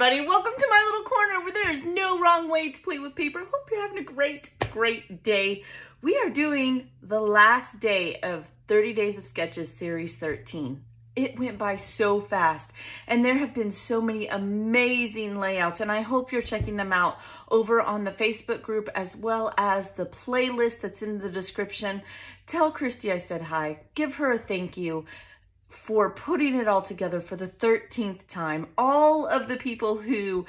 everybody. Welcome to my little corner where there is no wrong way to play with paper. Hope you're having a great day. We are doing the last day of 30 Days of Sketches Series 13. It went by so fast, and there have been so many amazing layouts, and I hope you're checking them out over on the Facebook group as well as the playlist that's in the description. Tell Christy I said hi. Give her a thank you for putting it all together for the 13th time. All of the people who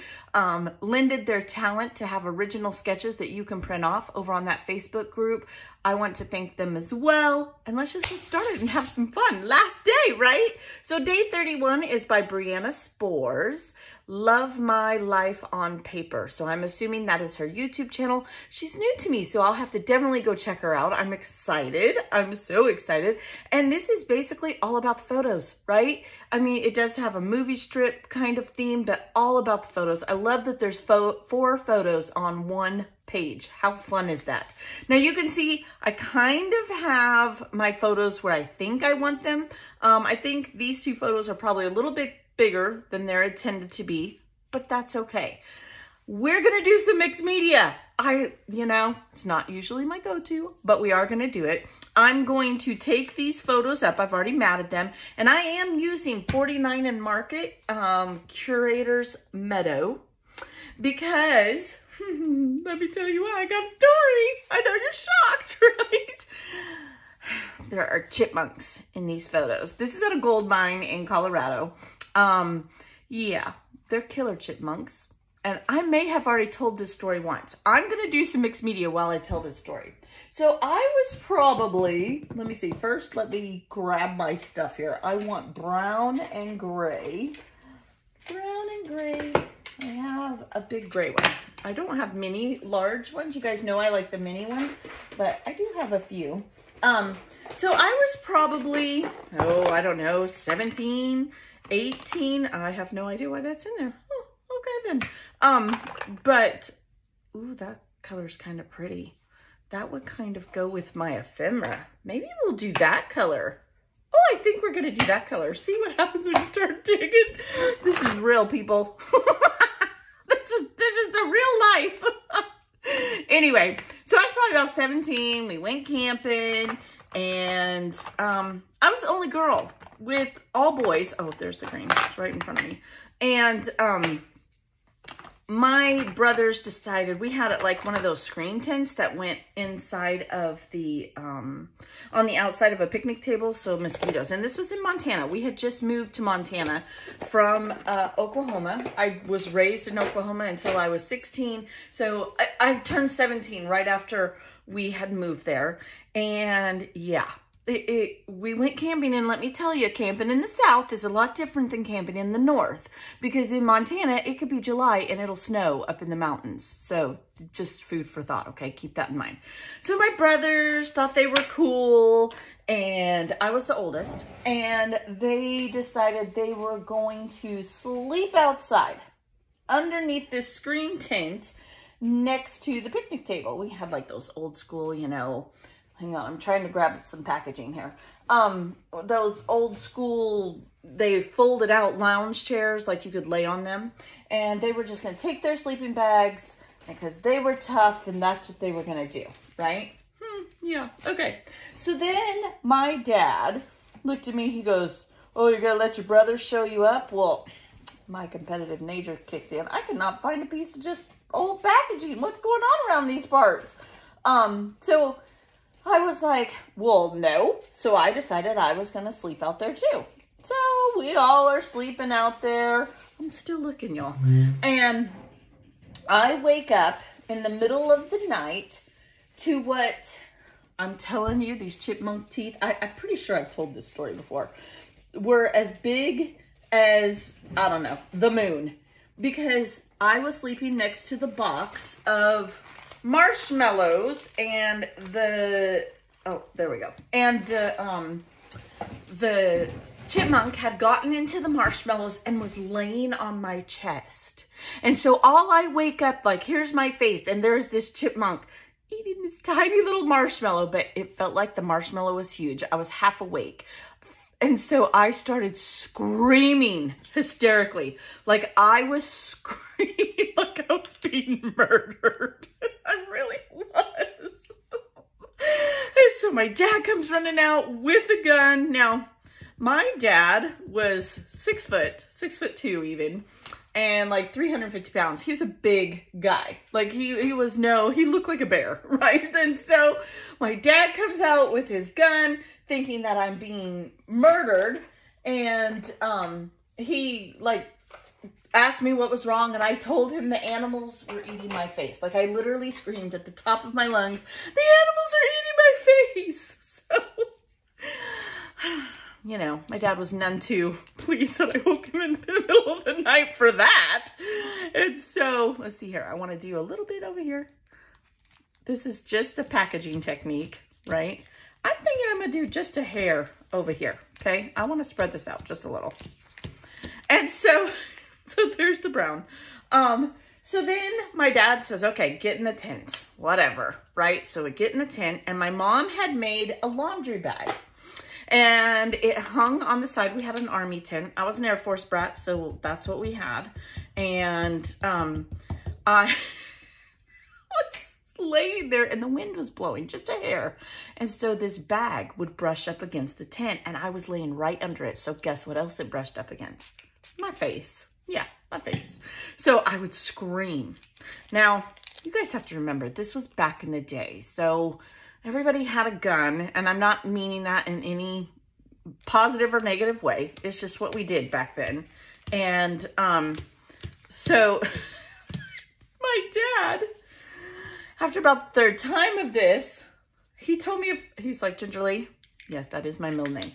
lended their talent to have original sketches that you can print off over on that Facebook group, I want to thank them as well. And let's just get started and have some fun. Last day, right? So day 31 is by Brianna Spores. Love My Life on Paper. So I'm assuming that is her YouTube channel. She's new to me, so I'll have to definitely go check her out. I'm excited. I'm so excited. And this is basically all about the photos, right? I mean, it does have a movie strip kind of theme, but all about the photos. I love that there's 4 photos on one page. How fun is that? Now you can see I kind of have my photos where I think I want them. I think these 2 photos are probably a little bit bigger than they're intended to be, but that's okay. We're gonna do some mixed media. It's not usually my go-to, but we are gonna do it. I'm going to take these photos up. I've already matted them, and I am using 49 and Market Curator's Meadow because let me tell you why. I got a story. I know you're shocked, right? There are chipmunks in these photos. This is at a gold mine in Colorado. Yeah, they're killer chipmunks. And I may have already told this story once. I'm going to do some mixed media while I tell this story. So I was probably, let me see, first let me grab my stuff here. I want brown and gray. Brown and gray. I have a big gray one. I don't have many large ones. You guys know I like the mini ones, but I do have a few. So I was probably, I don't know, 17, 18. I have no idea why that's in there. Oh, okay then. But, ooh, that color's kind of pretty. That would kind of go with my ephemera. Maybe we'll do that color. Oh, I think we're gonna do that color. See what happens when you start digging. This is real, people. This is the real life. Anyway, so I was probably about 17. We went camping, and I was the only girl with all boys. Oh, there's the green. It's right in front of me. And my brothers decided, we had it like one of those screen tents that went inside of the, on the outside of a picnic table, so mosquitoes. And this was in Montana. We had just moved to Montana from Oklahoma. I was raised in Oklahoma until I was 16. So I turned 17 right after we had moved there. And yeah. We went camping, and let me tell you, camping in the South is a lot different than camping in the North, because in Montana, it could be July and it'll snow up in the mountains. So just food for thought, okay? Keep that in mind. So my brothers thought they were cool, and I was the oldest, and they decided they were going to sleep outside underneath this screen tent next to the picnic table. We had like those old school, hang on, I'm trying to grab some packaging here. Those old school, they folded out lounge chairs, like you could lay on them. And they were just gonna take their sleeping bags because they were tough, and that's what they were gonna do, right? Yeah, okay. So then my dad looked at me, he goes, oh, you're gonna let your brothers show you up? Well, my competitive nature kicked in. I could not find a piece of just old packaging. What's going on around these parts? So I was like, well, no. So I decided I was going to sleep out there too. So we all are sleeping out there. I'm still looking, y'all. And I wake up in the middle of the night to what I'm telling you, these chipmunk teeth, I'm pretty sure I've told this story before, were as big as, I don't know, the moon. Because I was sleeping next to the box of marshmallows, and there we go. And the chipmunk had gotten into the marshmallows and was laying on my chest. And so I wake up, like, here's my face, and there's this chipmunk eating this tiny little marshmallow, but it felt like the marshmallow was huge. I was half awake. And so I started screaming hysterically. Like I was screaming like I was being murdered. I really was. And so my dad comes running out with a gun. Now, my dad was 6 foot, 6'2" even, and like 350 pounds. He was a big guy. Like he looked like a bear, right? And so my dad comes out with his gun thinking that I'm being murdered. And he like asked me what was wrong. And I told him the animals were eating my face. Like I literally screamed at the top of my lungs, the animals are eating my face. So, you know, my dad was none too pleased that I woke him in the middle of the night for that. And so, let's see here. I want to do a little bit over here. This is just a packaging technique, right? I'm thinking I'm going to do just a hair over here, okay? I want to spread this out just a little. And so there's the brown. So then my dad says, okay, get in the tent, whatever, right? So we get in the tent, and my mom had made a laundry bag. And it hung on the side. We had an army tent. I was an Air Force brat, so that's what we had. And I was laying there, and the wind was blowing just a hair. And so this bag would brush up against the tent, and I was laying right under it. So guess what else it brushed up against? My face. Yeah, my face. So I would scream. Now, you guys have to remember, this was back in the day. So everybody had a gun, and I'm not meaning that in any positive or negative way. It's just what we did back then. And so my dad, after about the 3rd time of this, he told me, he's like, Gingerly, yes, that is my middle name.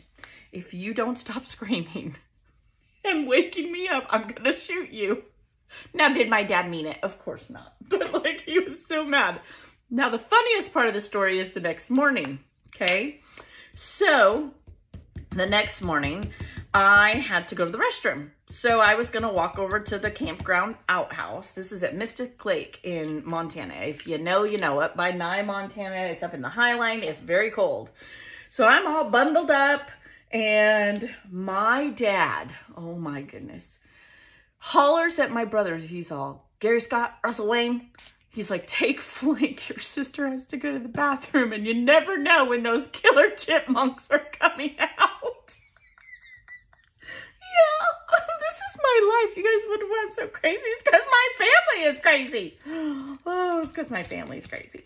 If you don't stop screaming and waking me up, I'm going to shoot you. Now, did my dad mean it? Of course not. But like, he was so mad. Now, the funniest part of the story is the next morning, okay? So, the next morning, I had to go to the restroom. So, I was going to walk over to the campground outhouse. This is at Mystic Lake in Montana. If you know, you know it. By Nye, Montana. It's up in the Highline. It's very cold. So, I'm all bundled up, and my dad, oh my goodness, hollers at my brothers. He's all, Gary Scott, Russell Wayne. He's like, take flight. Your sister has to go to the bathroom, and you never know when those killer chipmunks are coming out. Yeah, this is my life. You guys wonder why I'm so crazy? It's because my family is crazy. Oh, it's because my family is crazy.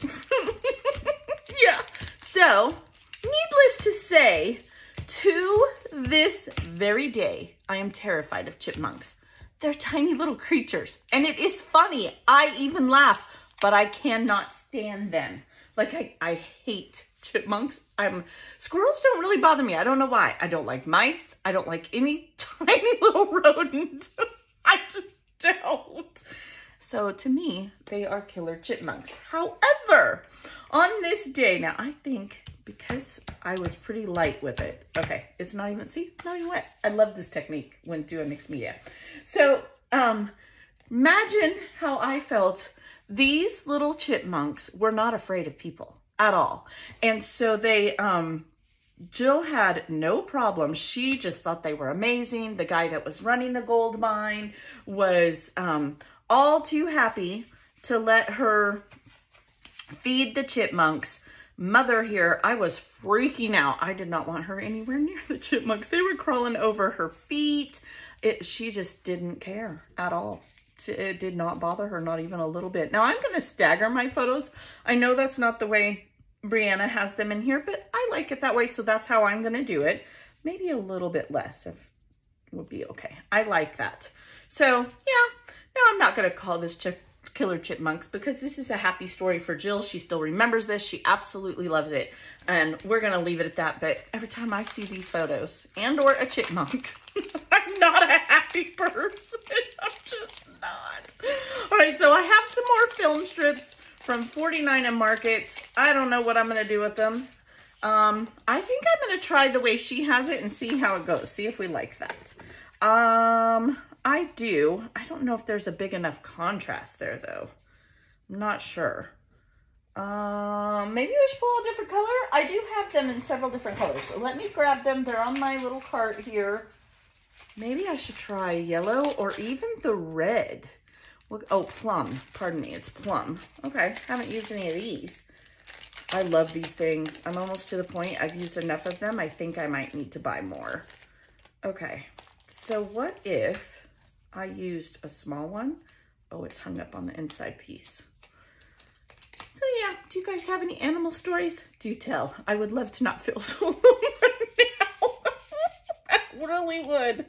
Yeah. So, needless to say, to this very day, I am terrified of chipmunks. They're tiny little creatures, and it is funny. I even laugh, but I cannot stand them. Like, I hate chipmunks. Squirrels don't really bother me. I don't know why. I don't like mice. I don't like any tiny little rodent. I just don't. So to me, they are killer chipmunks. However, on this day, now I think because I was pretty light with it. Okay, it's not even, see, not even wet. I love this technique when doing mixed media. So imagine how I felt. These little chipmunks were not afraid of people at all. And so they, Jill had no problem. She just thought they were amazing. The guy that was running the gold mine was all too happy to let her feed the chipmunks. Mother here, I was freaking out. I did not want her anywhere near the chipmunks. They were crawling over her feet. She just didn't care at all. It did not bother her, not even a little bit. Now, I'm going to stagger my photos. I know that's not the way Brianna has them in here, but I like it that way, so that's how I'm going to do it. Maybe a little bit less would be okay. I like that. So, yeah. Now, I'm not going to call this Killer Chipmunks because this is a happy story for Jill. She still remembers this. She absolutely loves it. And we're going to leave it at that. But every time I see these photos and or a chipmunk, I'm not a happy person. I'm just not. All right, so I have some more film strips from 49 and Markets. I don't know what I'm going to do with them. I think I'm going to try the way she has it and see how it goes. See if we like that. I do. I don't know if there's a big enough contrast there, though. I'm not sure. Maybe we should pull a different color. I do have them in several different colors. So let me grab them. They're on my little cart here. Maybe I should try yellow or even the red. Look, oh, plum. Pardon me, it's plum. Okay, haven't used any of these. I love these things. I'm almost to the point. I've used enough of them. I think I might need to buy more. Okay, so what if I used a small one? Oh, it's hung up on the inside piece. So yeah, do you guys have any animal stories? Do tell. I would love to not feel so alone right now. I really would.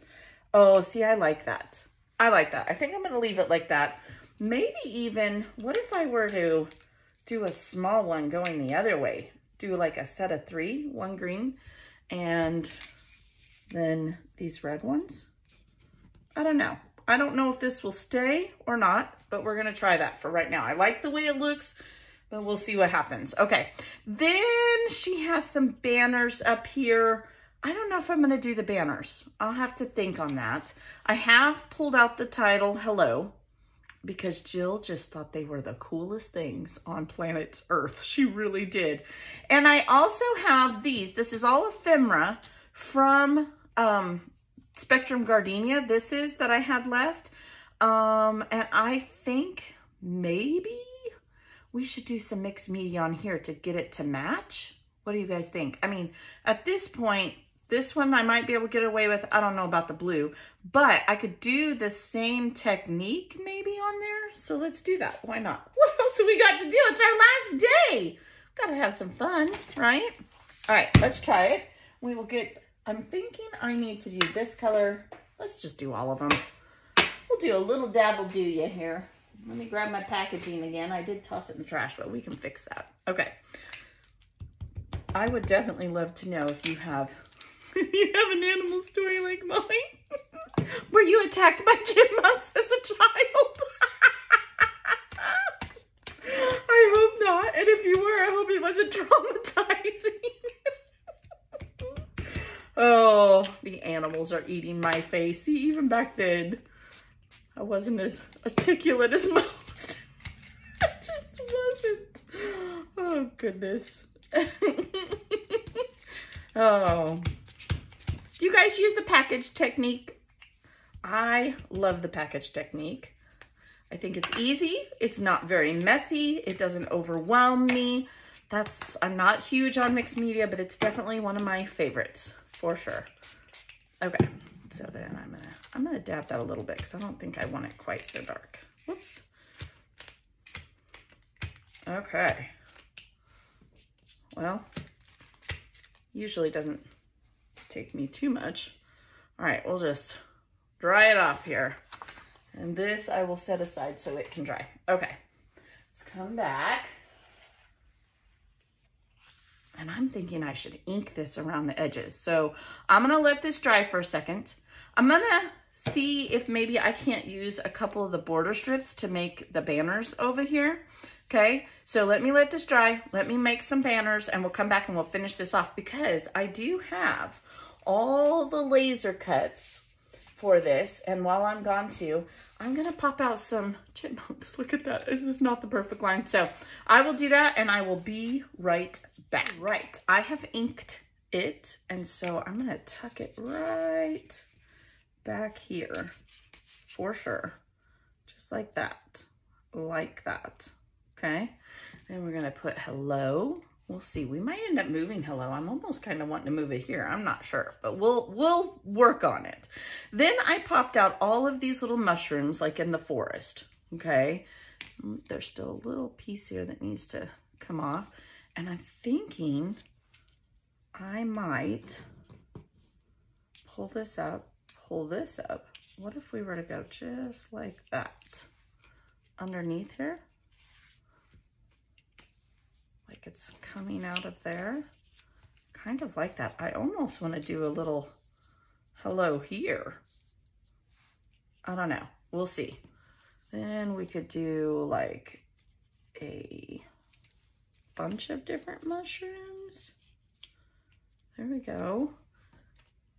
Oh, see, I like that. I like that. I think I'm going to leave it like that. Maybe even, what if I were to do a small one going the other way? Do like a set of 3, one green, and then these red ones. I don't know. I don't know if this will stay or not, but we're going to try that for right now. I like the way it looks, but we'll see what happens. Okay, then she has some banners up here. I don't know if I'm going to do the banners. I'll have to think on that. I have pulled out the title, Hello, because Jill just thought they were the coolest things on planet Earth. She really did. And I also have these. This is all ephemera from Spectrum Gardenia. This is that I had left. And I think maybe we should do some mixed media on here to get it to match. What do you guys think? I mean, at this point, this one I might be able to get away with. I don't know about the blue, but I could do the same technique maybe on there. So let's do that. Why not? What else have we got to do? It's our last day. Gotta have some fun, right? All right, let's try it. We will get, I'm thinking I need to do this color. Let's just do all of them. We'll do a little dabble do ya here. Let me grab my packaging again. I did toss it in the trash, but we can fix that. Okay. I would definitely love to know if you have an animal story like mine. Were you attacked by chipmunks as a child? I hope not. And if you were, I hope it wasn't traumatizing. Oh, the animals are eating my face. See, even back then, I wasn't as articulate as most. I just wasn't. Oh, goodness. Oh. Do you guys use the package technique? I love the package technique. I think it's easy. It's not very messy. It doesn't overwhelm me. I'm not huge on mixed media, but it's definitely one of my favorites for sure. Okay. So then I'm gonna dab that a little bit because I don't think I want it quite so dark. Whoops. Okay. Well, usually doesn't take me too much. All right, we'll just dry it off here. And this I will set aside so it can dry. Okay, let's come back. And I'm thinking I should ink this around the edges. So I'm gonna let this dry for a second. I'm gonna see if maybe I can't use a couple of the border strips to make the banners over here. Okay, so let me let this dry. Let me make some banners and we'll come back and we'll finish this off because I do have all the laser cuts for this. And while I'm gone too, I'm gonna pop out some chipmunks. Look at that, this is not the perfect line. So I will do that and I will be right back. Right, I have inked it. And so I'm gonna tuck it right back here for sure. Just like that, Okay, then we're gonna put hello. We'll see, we might end up moving hello. I'm almost kind of wanting to move it here. I'm not sure, but we'll work on it. Then I popped out all of these little mushrooms like in the forest, okay? There's still a little piece here that needs to come off. And I'm thinking I might pull this up. What if we were to go just like that underneath here? Like it's coming out of there, kind of like that. I almost want to do a little hello here. I don't know, we'll see. Then we could do like a bunch of different mushrooms. There we go.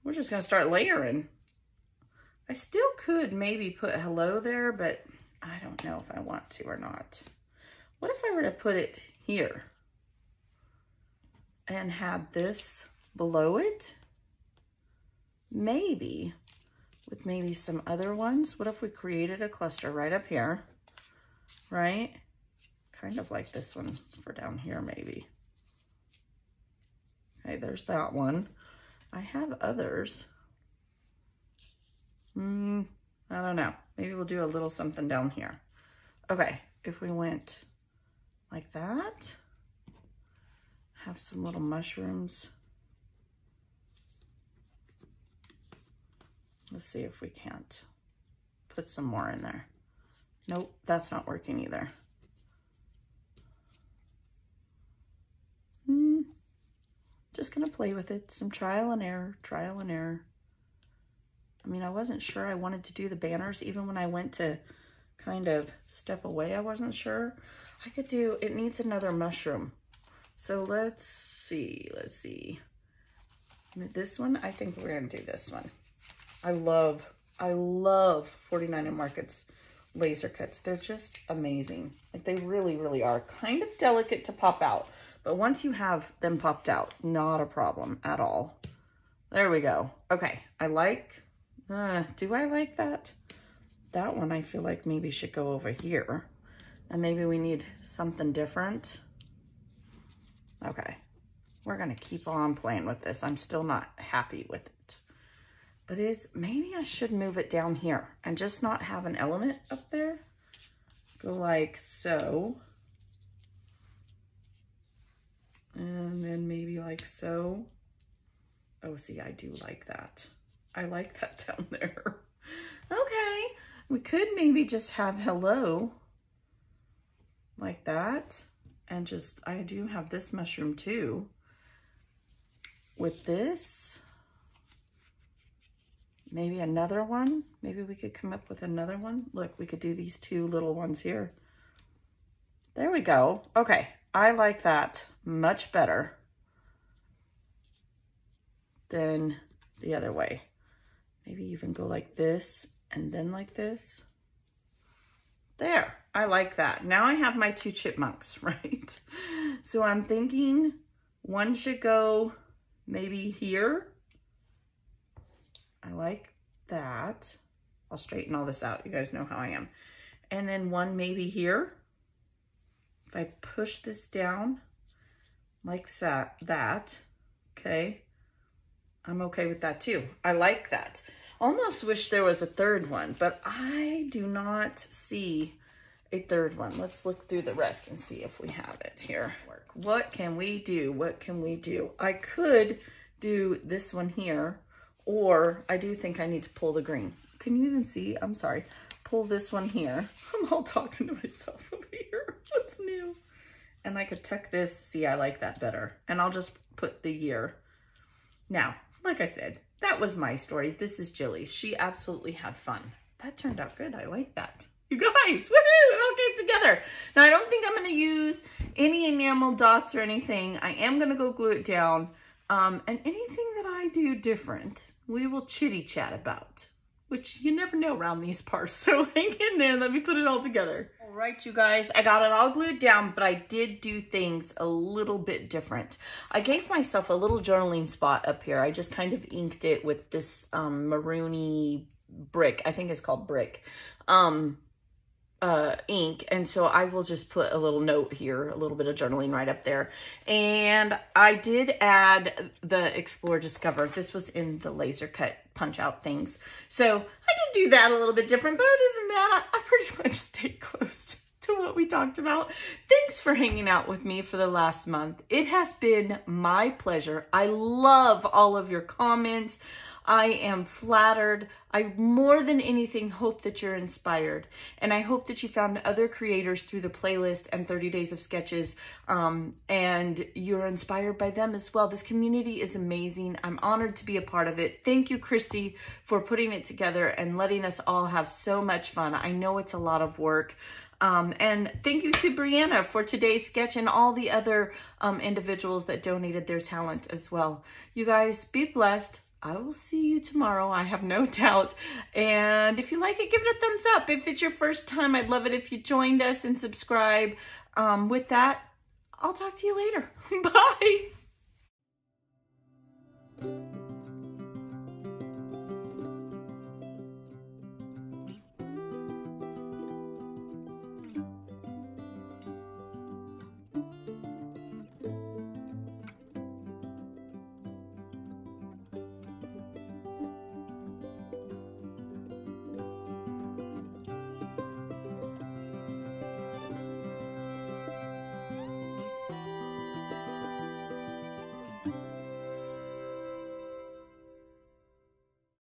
We're just gonna start layering. I still could maybe put hello there, but I don't know if I want to or not. What if I were to put it here and had this below it? Maybe, with maybe some other ones. What if we created a cluster right up here, right? Kind of like this one for down here, maybe. Okay, there's that one. I have others. I don't know. Maybe we'll do a little something down here. Okay, if we went like that, have some little mushrooms. Let's see if we can't put some more in there. Nope, that's not working either. Just gonna play with it. Some trial and error, trial and error. I mean, I wasn't sure I wanted to do the banners. Even when I went to kind of step away, I wasn't sure. I could do, it needs another mushroom. So let's see. This one, I think we're gonna do this one. I love 49 and Market's laser cuts. They're just amazing. Like, they really, really are. Kind of delicate to pop out, but once you have them popped out, not a problem at all. There we go. Okay, I like, do I like that? That one I feel like maybe should go over here. And maybe we need something different. Okay, we're gonna keep on playing with this. I'm still not happy with it. But maybe I should move it down here and just not have an element up there. Go like so. And then maybe like so. Oh, see, I do like that. I like that down there. Okay, we could maybe just have hello like that. And just, I do have this mushroom too. With this, maybe another one. Maybe we could come up with another one. Look, we could do these two little ones here. There we go. Okay, I like that much better than the other way. Maybe even go like this and then like this. There, I like that. Now I have my two chipmunks, right? So I'm thinking one should go maybe here. I like that. I'll straighten all this out. You guys know how I am. And then one maybe here. If I push this down like that, okay, I'm okay with that too. I like that. Almost wish there was a third one, but I do not see a third one. Let's look through the rest and see if we have it here. What can we do? What can we do? I could do this one here, or I do think I need to pull the green. Can you even see? I'm sorry. Pull this one here. I'm all talking to myself over here. What's new? And I could tuck this. See, I like that better. And I'll just put the year. Now, like I said, that was my story. This is Jilly's. She absolutely had fun. That turned out good. I like that. You guys, woohoo, it all came together. Now, I don't think I'm going to use any enamel dots or anything. I am going to go glue it down. And anything that I do different, we will chitty chat about, which you never know around these parts. So hang in there and let me put it all together. All right, you guys, I got it all glued down, but I did do things a little bit different. I gave myself a little journaling spot up here. I just kind of inked it with this maroony brick. I think it's called brick. Ink, and so I will just put a little note here, a little bit of journaling right up there. And I did add the Explore Discover. This was in the laser cut punch out things, so I did do that a little bit different, but other than that, I pretty much stayed close to what we talked about. Thanks for hanging out with me for the last month. It has been my pleasure. I love all of your comments. I am flattered. I more than anything hope that you're inspired. And I hope that you found other creators through the playlist and 30 Days of Sketches, and you're inspired by them as well. This community is amazing. I'm honored to be a part of it. Thank you, Christy, for putting it together and letting us all have so much fun. I know it's a lot of work. And thank you to Brianna for today's sketch and all the other individuals that donated their talent as well. You guys, be blessed. I will see you tomorrow, I have no doubt. And if you like it, give it a thumbs up. If it's your first time, I'd love it if you joined us and subscribe. with that, I'll talk to you later. Bye.